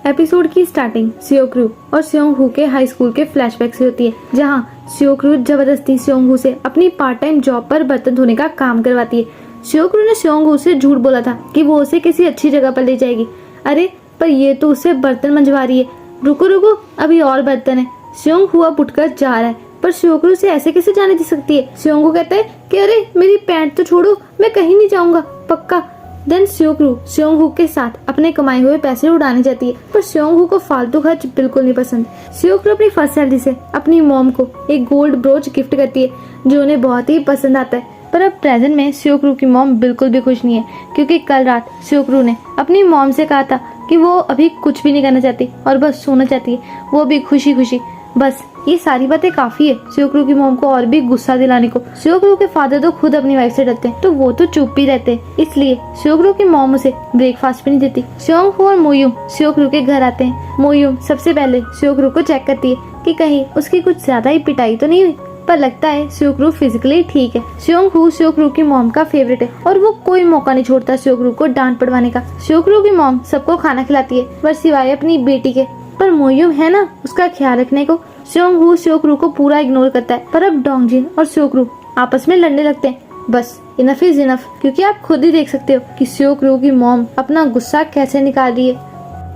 Episode की starting सियोक्रू और सियोंग-हू के हाई स्कूल के फ्लैशबैक से होती है, जहां सियोक्रू जबरदस्ती सियोंग-हू से अपनी पार्ट टाइम जॉब पर बर्तन धोने का काम करवाती है। सियोक्रू ने सियोंग-हू से झूठ बोला था कि वो उसे किसी अच्छी जगह पर ले जाएगी। अरे पर ये तो उससे बर्तन मंजवा रही है। रुको रुको, अभी और बर्तन है। सियोंग-हू अब उठकर जा रहा है, पर सियोक्रू से ऐसे कैसे जाने दे सकती है। सियोंग-हू कहता है कि अरे मेरी पैंट तो छोड़ो, मैं कहीं नहीं जाऊंगा पक्का। देन सियोक्रू सियोंग-हू के साथ अपने कमाए हुए पैसे उड़ाने जाती है, पर सियोंग-हू को फालतू खर्च बिल्कुल नहीं पसंद। सियोक्रू अपनी फर्स्ट सैलरी से अपनी मॉम को एक गोल्ड ब्रोच गिफ्ट करती है, जो उन्हें बहुत ही पसंद आता है। पर अब प्रेजेंट में सियोक्रू की मॉम बिल्कुल भी खुश नहीं है, क्योंकि कल रात सियोक्रू ने अपनी मॉम से कहा था कि वो अभी कुछ भी नहीं करना चाहती और बस सोना चाहती है, वो भी खुशी खुशी। बस ये सारी बातें काफी है सियोक्रू की मॉम को और भी गुस्सा दिलाने को। सियोक्रू के फादर तो खुद अपनी वाइफ से डरते हैं, तो वो तो चुप ही रहते हैं, इसलिए सियोक्रू की मॉम उसे ब्रेकफास्ट भी नहीं देती। सियोंग-हू और मोयूम सियोक्रू के घर आते हैं। मोयूम सबसे पहले सियोक्रू को चेक करती है कि कहीं उसकी कुछ ज्यादा ही पिटाई तो नहीं हुई, पर लगता है सियोक्रू फिजिकली ठीक है। सियोंग-हू सियोक्रू की मॉम का फेवरेट है और वो कोई मौका नहीं छोड़ता सियोक्रू को डांट पड़वाने का। सियोक्रू की मॉम सबको खाना खिलाती है, पर सिवाय अपनी बेटी के। पर मोयूम है ना उसका ख्याल रखने को। सियोंग-हू सियोक्रू को पूरा इग्नोर करता है, पर अब डोंगजिन और सियोक्रू आपस में लड़ने लगते हैं। बस इनफ इज इनफ, क्योंकि आप खुद ही देख सकते हो कि सियोक्रू की मॉम अपना गुस्सा कैसे निकाल रही है।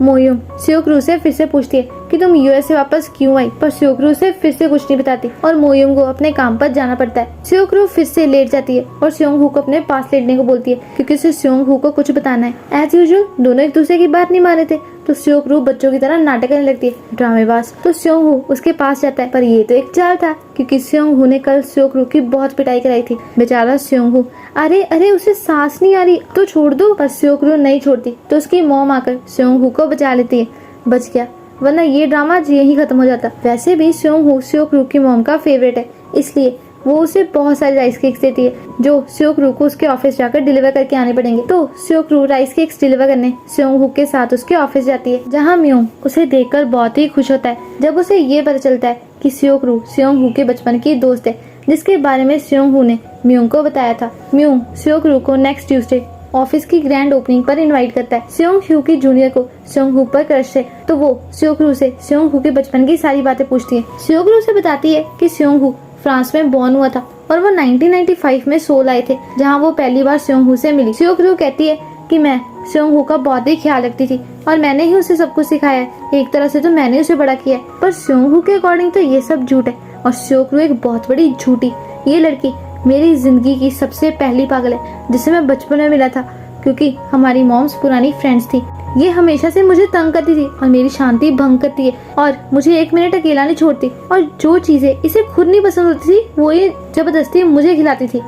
मोयूम सियोक्रू से फिर से पूछती है कि तुम यूएस से वापस क्यों आई, पर सियोक्रू से फिर से कुछ नहीं बताती और मोयूम को अपने काम पर जाना पड़ता है। सियोक्रू फिर से लेट जाती है और सियोंग-हू को अपने पास लेटने को बोलती है, क्योंकि उसे सियोंग-हू को कुछ बताना है। एज यूजुअल दोनों एक दूसरे की बात नहीं मान रहे थे, तो सियोक्रू बच्चों की तरह नाटक करने लगती है, ड्रामेबाज। तो सियोंग-हू उसके पास जाता है, पर ये तो एक चाल था, क्योंकि सियोंग-हू ने कल सियोक्रू की बहुत पिटाई कराई थी। बेचारा सियोंग-हू, अरे अरे उसे सांस नहीं आ रही तो छोड़ दो, पर सियोक्रू नहीं छोड़ती, तो उसकी मॉम आकर सियोंग-हू को बचा लेती है। बच गया, वरना ये ड्रामा यही खत्म हो जाता। वैसे भी सियोंग-हू सियोक्रू की मॉम का फेवरेट है, इसलिए वो उसे बहुत सारे राइस केक्स देती है, जो सियोक्रू को उसके ऑफिस जाकर डिलीवर करके आने पड़ेंगे। तो सियोक्रू राइस केक्स डिलीवर करने सियोंग-हू के साथ उसके ऑफिस जाती है, जहाँ म्यूंग उसे देखकर बहुत ही खुश होता है, जब उसे ये पता चलता है कि सियोक्रू सियोंग-हू के बचपन की दोस्त है, जिसके बारे में सियोंग-हू ने म्यूंग को बताया था। म्यूंग सियोक्रू को नेक्स्ट ट्यूसडे ऑफिस की ग्रैंड ओपनिंग पर इनवाइट करता है। सियोंग-हू की जूनियर को सियोंग-हू पर क्रश है, तो वो सियोक्रू से सियोंग-हू के बचपन की सारी बातें पूछती है। सियोक्रू से बताती है कि सियोंग-हू फ्रांस में बॉर्न हुआ था और वो 1995 में सोल आए थे, जहाँ वो पहली बार सियोंग-हू से मिली। सियोक्रू कहती है कि मैं सियोंग-हू का बहुत ही ख्याल रखती थी और मैंने ही उसे सब कुछ सिखाया है, एक तरह से तो मैंने उसे बड़ा किया है। पर सियोंग-हू के अकॉर्डिंग तो ये सब झूठ है और सियोक्रू एक बहुत बड़ी झूठी। ये लड़की मेरी जिंदगी की सबसे पहली पागल है, जिसे मैं बचपन में मिला था, क्योंकि हमारी मॉम्स पुरानी फ्रेंड्स थी। ये हमेशा से मुझे तंग करती थी और मेरी शांति भंग करती है और मुझे एक मिनट अकेला नहीं छोड़ती, और जो चीजें इसे खुद नहीं पसंद होती थी वो ये जबरदस्ती मुझे खिलाती थी।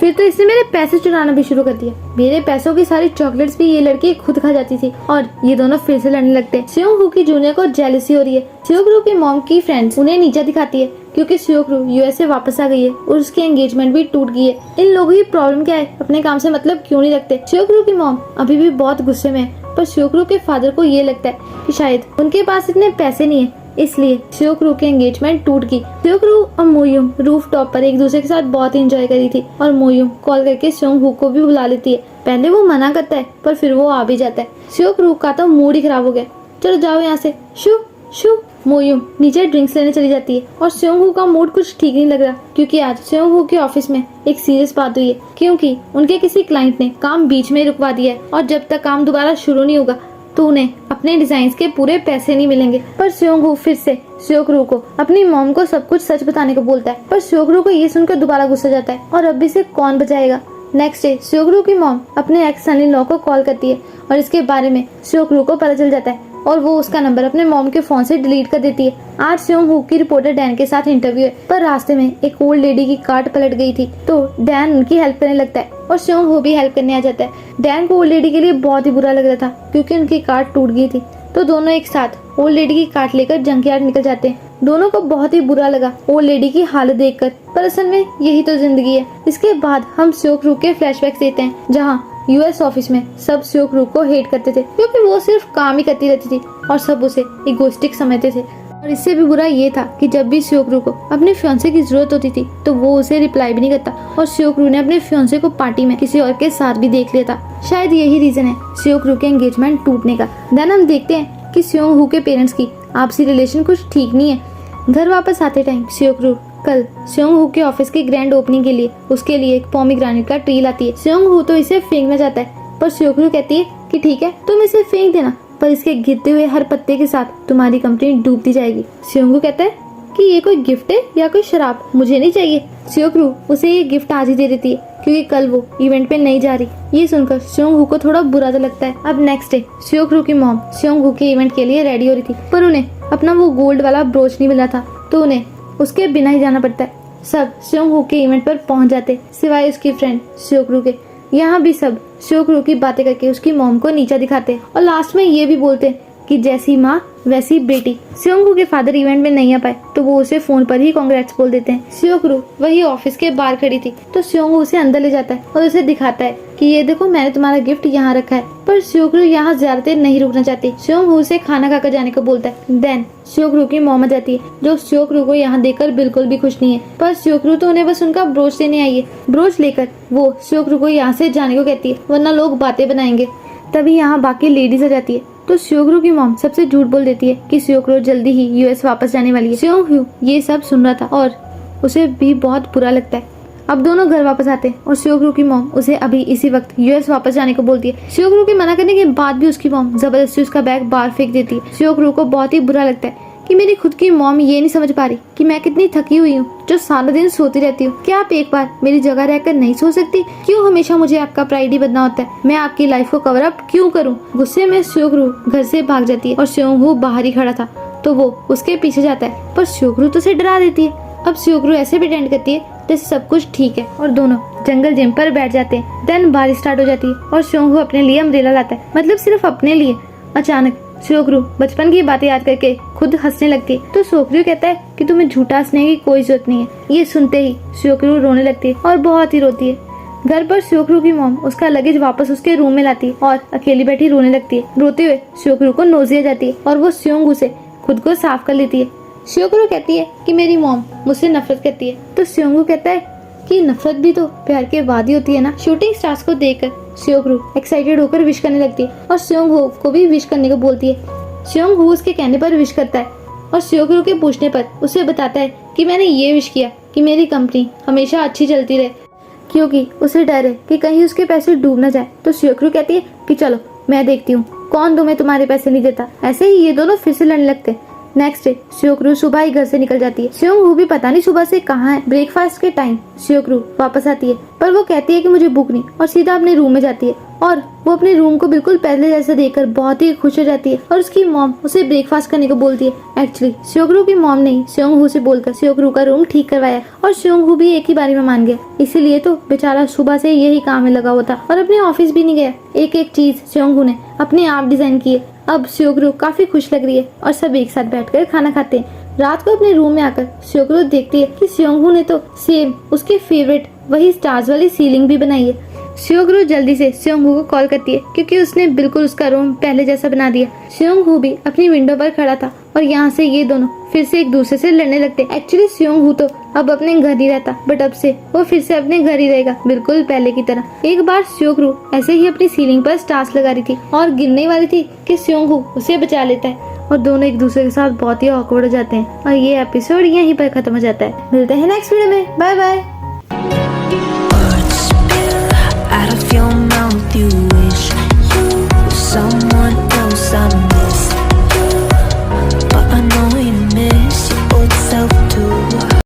फिर तो इसने मेरे पैसे चुराना भी शुरू कर दिया। मेरे पैसों की सारी चॉकलेट्स भी ये लड़की खुद खा जाती थी और ये दोनों फिर से लड़ने लगते हैं। सियोंग-हू की जूनियर को जेलसी हो रही है। सियोक्रू की मॉम की फ्रेंड्स उन्हें नीचा दिखाती है, क्योंकि सियोक्रू यूएस से वापस आ गई है और उसकी एंगेजमेंट भी टूट गई है। इन लोगों की प्रॉब्लम क्या है, अपने काम से मतलब क्यों नहीं रखते। सियोक्रू की मॉम अभी भी बहुत गुस्से में है, पर सियोक्रू के फादर को ये लगता है कि शायद उनके पास इतने पैसे नहीं है, इसलिए सियोक्रू की एंगेजमेंट टूट गई। सियोक्रू और मोयूम रूफ टॉप पर एक दूसरे के साथ बहुत एंजॉय करी थी और मोयूम कॉल करके सियोंग-हू को भी बुला लेती है। पहले वो मना करता है, पर फिर वो आ भी जाता है। सियोक्रू का तो मूड ही खराब हो गया, चलो जाओ यहाँ से, शू शू। मोयूम नीचे ड्रिंक्स लेने चली जाती है और सियोंग-हू का मूड कुछ ठीक नहीं लग रहा, क्योंकि आज सियोंग-हू के ऑफिस में एक सीरियस बात हुई है, क्योंकि उनके किसी क्लाइंट ने काम बीच में रुकवा दिया है और जब तक काम दोबारा शुरू नहीं होगा तो उन्हें अपने डिजाइन्स के पूरे पैसे नहीं मिलेंगे। पर सियोंग-हू फिर से सियोक्रू को अपनी मॉम को सब कुछ सच बताने को बोलता है, पर सियोक्रू को ये सुनकर दोबारा गुस्सा जाता है और अब भी से कौन बचाएगा। नेक्स्ट डे सियोक्रू की मॉम अपने एक्स सन इन लॉ को कॉल करती है और इसके बारे में सियोक्रू को पता चल जाता है और वो उसका नंबर अपने मॉम के फोन से डिलीट कर देती है। आज सियोंग-हू की रिपोर्टर डैन के साथ इंटरव्यू है, पर रास्ते में एक ओल्ड लेडी की कार्ट पलट गई थी, तो डैन उनकी हेल्प करने लगता है और सियोंग-हू भी हेल्प करने आ जाता है। डैन को ओल्ड लेडी के लिए बहुत ही बुरा लग रहा था, क्योंकि उनकी कार्ट टूट गई थी, तो दोनों एक साथ ओल्ड लेडी की कार्ट लेकर जंकयार्ड निकल जाते हैं। दोनों को बहुत ही बुरा लगा ओल्ड लेडी की हालत देखकर, पर असल में यही तो जिंदगी है। इसके बाद हम सियोक्रू के फ्लैशबैक्स देते हैं, जहाँ यूएस ऑफिस में सब सियोक्रू को हेट करते थे, क्योंकि वो सिर्फ काम ही करती रहती थी और सब उसे इगोइस्टिक समझते थे। और इससे भी बुरा ये था कि जब भी सियोक्रू को अपने फियांसे की जरूरत होती थी तो वो उसे रिप्लाई भी नहीं करता, और सियोक्रू ने अपने फियांसे को पार्टी में किसी और के साथ भी देख लिया था। शायद यही रीजन है सियोक्रू के एंगेजमेंट टूटने का। देन हम देखते हैं कि सियोंग हू के पेरेंट्स की आपसी रिलेशन कुछ ठीक नहीं है। घर वापस आते टाइम सियोक्रू कल सियोंग हू के ऑफिस की ग्रैंड ओपनिंग के लिए उसके लिए एक पोमीग्रेनेट का ट्री लाती है। सियोंग हू तो इसे फेंकना चाहता है पर सियोक्रू कहती है कि ठीक है तुम इसे फेंक देना, पर इसके गिरते हुए हर पत्ते के साथ तुम्हारी कंपनी डूबती जाएगी। सियोंग हू कहता है कि ये कोई गिफ्ट है या कोई शराब, मुझे नहीं चाहिए। सियोक्रू उसे ये गिफ्ट आज ही दे देती है क्योंकि कल वो इवेंट पे नहीं जा रही। ये सुनकर सियोंग हू को थोड़ा बुरा तो लगता है। अब नेक्स्ट डे सियोक्रू की मॉम सियोंग हू के इवेंट के लिए रेडी हो रही थी, पर उन्हें अपना वो गोल्ड वाला ब्रोच नहीं मिला था, तो उन्हें उसके बिना ही जाना पड़ता है। सब सियोंग हू के इवेंट पर पहुंच जाते सिवाय उसकी फ्रेंड सियोक्रू के। यहाँ भी सब सियोक्रू की बातें करके उसकी मॉम को नीचा दिखाते और लास्ट में ये भी बोलते कि जैसी माँ वैसी बेटी। सियोंग हू के फादर इवेंट में नहीं आ पाए तो वो उसे फोन पर ही कांग्रेट्स बोल देते हैं। सियोक्रू वही ऑफिस के बाहर खड़ी थी तो सियोंग हू उसे अंदर ले जाता है और उसे दिखाता है कि ये देखो मैंने तुम्हारा गिफ्ट यहाँ रखा है। पर सियोक्रू यहाँ ज्यादा देर नहीं रुकना चाहती। सियोंग हू उसे खाना खाकर जाने को बोलता है। देन सियोक्रू की मॉम आ जाती है जो सियोक्रू को यहाँ देखकर बिल्कुल भी खुश नहीं है, पर सियोक्रू तो उन्हें बस उनका ब्रोच देने आई है। ब्रोच लेकर वो सियोक्रू को यहाँ से जाने को कहती है वरना लोग बातें बनाएंगे। तभी यहाँ बाकी लेडीज आ जाती है तो सियोक्रू की मॉम सबसे झूठ बोल देती है कि सियोक्रू जल्दी ही यूएस वापस जाने वाली है। सियोंग हू ये सब सुन रहा था और उसे भी बहुत बुरा लगता है। अब दोनों घर वापस आते हैं और सियोक्रू की मॉम उसे अभी इसी वक्त यूएस वापस जाने को बोलती है। सियोक्रू के मना करने के बाद भी उसकी मॉम जबरदस्ती उसका बैग बाहर फेंक देती है। सियोक्रू को बहुत ही बुरा लगता है कि मेरी खुद की मॉम ये नहीं समझ पा रही कि मैं कितनी थकी हुई हूँ जो सारा दिन सोती रहती हूँ। क्या आप एक बार मेरी जगह रहकर नहीं सो सकती? क्यों हमेशा मुझे आपका प्राइड ही बनना होता है? मैं आपकी लाइफ को कवर अप क्यों करूँ? गुस्से में सियोक्रू घर से भाग जाती है और सियोंग हू बाहर ही खड़ा था तो वो उसके पीछे जाता है, पर सियोक्रू तो उसे डरा देती है। अब सियोक्रू ऐसे प्रिटेंड करती है जैसे सब कुछ ठीक है और दोनों जंगल जिम पर बैठ जाते हैं। देन बारिश स्टार्ट हो जाती है और सियोंग हू अपने लिए अम्ब्रेला लाता है, मतलब सिर्फ अपने लिए। अचानक सियोक्रू बचपन की बातें याद करके खुद हंसने लगती है तो सियोक्रू कहता है कि तुम्हें झूठा हंसने की कोई जरूरत नहीं है। ये सुनते ही सियोक्रू रोने लगती है और बहुत ही रोती है। घर पर सियोक्रू की मॉम उसका लगेज वापस उसके रूम में लाती है और अकेली बैठी रोने लगती है। रोते हुए सियोक्रू को नोज़िया जाती है और वो सियोंग हू से खुद को साफ कर लेती है। सियोक्रू कहती है कि मेरी मॉम मुझसे नफरत करती है तो सियोंग हू कहता है कि नफरत भी तो प्यार के बाद ही होती है ना। शूटिंग स्टार्स को देखकर सियोक्रू एक्साइटेड होकर विश करने लगती है और सियोंग हू को भी विश करने को बोलती है। सियोंग हू उसके कहने पर विश करता है और सियोक्रू के पूछने पर उसे बताता है कि मैंने ये विश किया कि मेरी कंपनी हमेशा अच्छी चलती रहे, क्योंकि उसे डर है कि कहीं उसके पैसे डूब न जाए। तो सियोक्रू कहती है कि चलो मैं देखती हूँ कौन तुम्हें तुम्हारे पैसे नहीं देता। ऐसे ही ये दोनों फिर से लड़ने लगते हैं। नेक्स्ट डे सियोक्रू सुबह ही घर से निकल जाती है। सियोंग हू भी पता नहीं सुबह से कहाँ है। ब्रेकफास्ट के टाइम सियोक्रू वापस आती है पर वो कहती है कि मुझे भूख नहीं और सीधा अपने रूम में जाती है और वो अपने रूम को बिल्कुल पहले जैसा देखकर बहुत ही खुश हो जाती है और उसकी मॉम उसे ब्रेकफास्ट करने को बोलती है। एक्चुअली सियोक्रू की मॉम ने सियोंग हू से बोलकर सियोक्रू का रूम ठीक करवाया और सियोंग हू भी एक ही बारी में मान गया। इसीलिए तो बेचारा सुबह से यही काम में लगा हुआ था और अपने ऑफिस भी नहीं गया। एक एक चीज सियोंग हू ने अपने आप डिजाइन की है। अब सियोक्रू काफी खुश लग रही है और सब एक साथ बैठकर खाना खाते हैं। रात को अपने रूम में आकर सियोक्रू देखती है कि सियोंग हू ने तो सेम उसके फेवरेट वही स्टार्स वाली सीलिंग भी बनाई है। सियोक्रू जल्दी से सियोंग हू को कॉल करती है क्योंकि उसने बिल्कुल उसका रूम पहले जैसा बना दिया। सियोंग हू भी अपनी विंडो पर खड़ा था और यहाँ से ये दोनों फिर से एक दूसरे से लड़ने लगते। एक्चुअली सियोंग हू तो अब अपने घर ही रहता बट अब से वो फिर से अपने घर ही रहेगा बिल्कुल पहले की तरह। एक बार सियोक्रू ऐसे ही अपनी सीलिंग पर स्टार्स लगा रही थी और गिरने वाली थी कि सियोंग हू उसे बचा लेता है और दोनों एक दूसरे के साथ बहुत ही ऑकवर्ड हो जाते हैं और ये एपिसोड यहीं पर खत्म हो जाता है। मिलते हैं नेक्स्ट वीडियो में। Bye bye.